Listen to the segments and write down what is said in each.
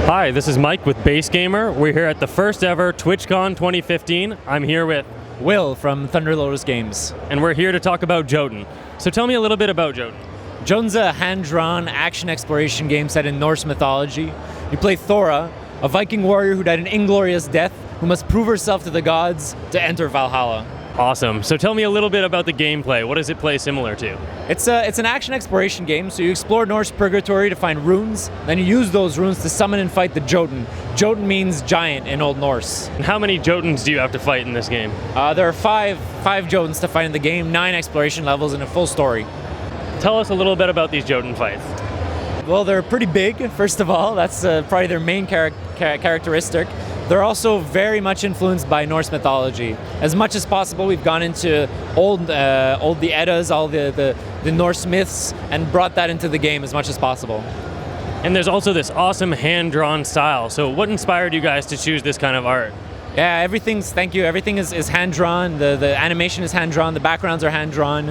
Hi, this is Mike with BasedGamer. We're here at the first ever TwitchCon 2015. I'm here with Will from Thunder Lotus Games. and we're here to talk about Jotun. So tell me a little bit about Jotun. Jotun's a hand-drawn action exploration game set in Norse mythology. You play Thora, a Viking warrior who died an inglorious death, who must prove herself to the gods to enter Valhalla. Awesome. So tell me a little bit about the gameplay. What does it play similar to? It's an action exploration game, so you explore Norse purgatory to find runes, then you use those runes to summon and fight the Jotun. Jotun means giant in Old Norse. And how many Jotuns do you have to fight in this game? There are five Jotuns to fight in the game, 9 exploration levels, and a full story. Tell us a little bit about these Jotun fights. Well, they're pretty big, first of all. That's probably their main characteristic. They're also very much influenced by Norse mythology. As much as possible, we've gone into the Eddas, all the Norse myths, and brought that into the game as much as possible. And there's also this awesome hand-drawn style. So what inspired you guys to choose this kind of art? Yeah, thank you. Everything is hand-drawn. The animation is hand-drawn. The backgrounds are hand-drawn.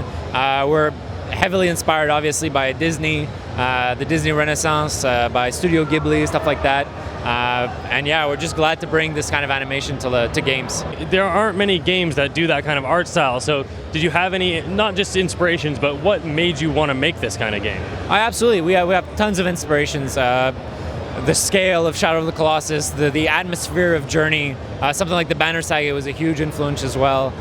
We're heavily inspired, obviously, by Disney, the Disney Renaissance, by Studio Ghibli, stuff like that. And yeah, we're just glad to bring this kind of animation to games. There aren't many games that do that kind of art style. So did you have any, not just inspirations, but what made you want to make this kind of game? Absolutely. We have tons of inspirations. The scale of Shadow of the Colossus, the atmosphere of Journey, something like the Banner Saga was a huge influence as well.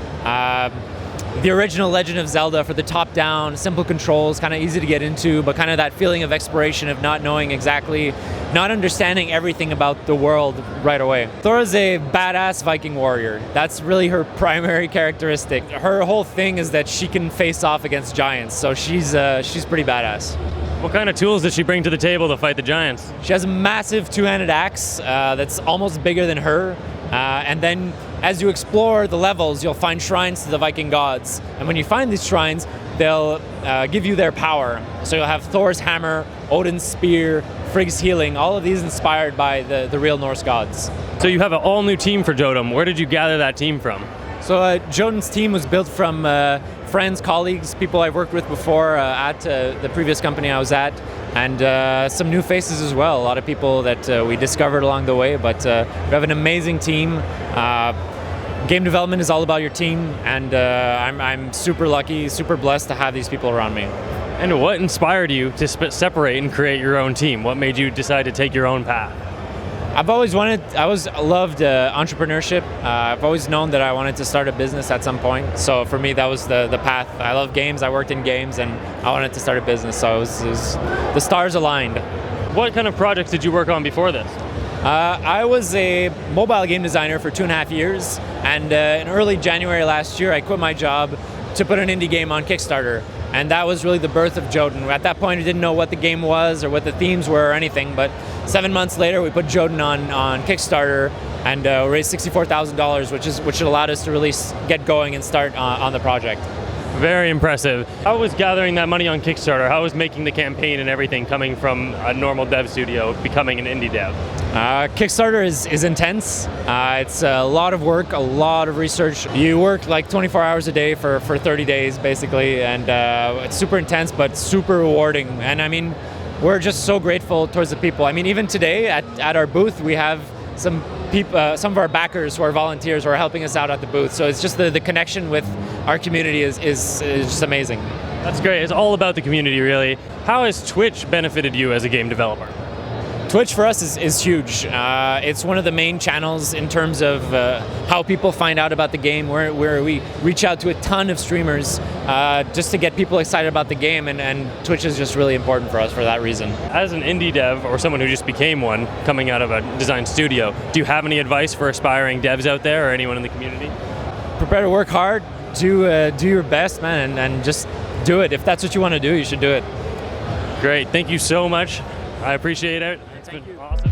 The original Legend of Zelda for the top-down, simple controls, kind of easy to get into, but kind of that feeling of exploration of not knowing exactly, not understanding everything about the world right away. Thora's a badass Viking warrior. That's really her primary characteristic. Her whole thing is that she can face off against giants, so she's pretty badass. What kind of tools does she bring to the table to fight the giants? She has a massive two-handed axe that's almost bigger than her, and then as you explore the levels, you'll find shrines to the Viking gods. And when you find these shrines, they'll give you their power. So you'll have Thor's hammer, Odin's spear, Frigg's healing, all of these inspired by the real Norse gods. So you have an all-new team for Jotun. Where did you gather that team from? So Jotun's team was built from friends, colleagues, people I've worked with before at the previous company I was at, and some new faces as well. A lot of people that we discovered along the way, but we have an amazing team. Game development is all about your team, and I'm super lucky, super blessed to have these people around me. And what inspired you to separate and create your own team? What made you decide to take your own path? I always loved entrepreneurship. I've always known that I wanted to start a business at some point. So for me, that was the path. I love games, I worked in games, and I wanted to start a business. So it was the stars aligned. What kind of projects did you work on before this? I was a mobile game designer for 2.5 years, and in early January last year, I quit my job to put an indie game on Kickstarter. And that was really the birth of Jotun. At that point, I didn't know what the game was or what the themes were or anything, but 7 months later, we put Jotun on Kickstarter and raised $64,000, which allowed us to really get going and start on the project. Very impressive. How was gathering that money on Kickstarter? How was making the campaign and everything coming from a normal dev studio, becoming an indie dev? Kickstarter is intense. It's a lot of work, a lot of research. You work like 24 hours a day for 30 days, basically, and it's super intense, but super rewarding. And I mean, we're just so grateful towards the people. I mean, even today at our booth, we have some of our backers who are volunteers who are helping us out at the booth. So it's just the connection with our community is just amazing. That's great. It's all about the community, really. How has Twitch benefited you as a game developer? Twitch for us is huge. It's one of the main channels in terms of how people find out about the game, where we reach out to a ton of streamers just to get people excited about the game, and Twitch is just really important for us for that reason. As an indie dev, or someone who just became one, coming out of a design studio, do you have any advice for aspiring devs out there or anyone in the community? Prepare to work hard, do your best, man, and just do it. If that's what you want to do, you should do it. Great, thank you so much. I appreciate it. It's been awesome.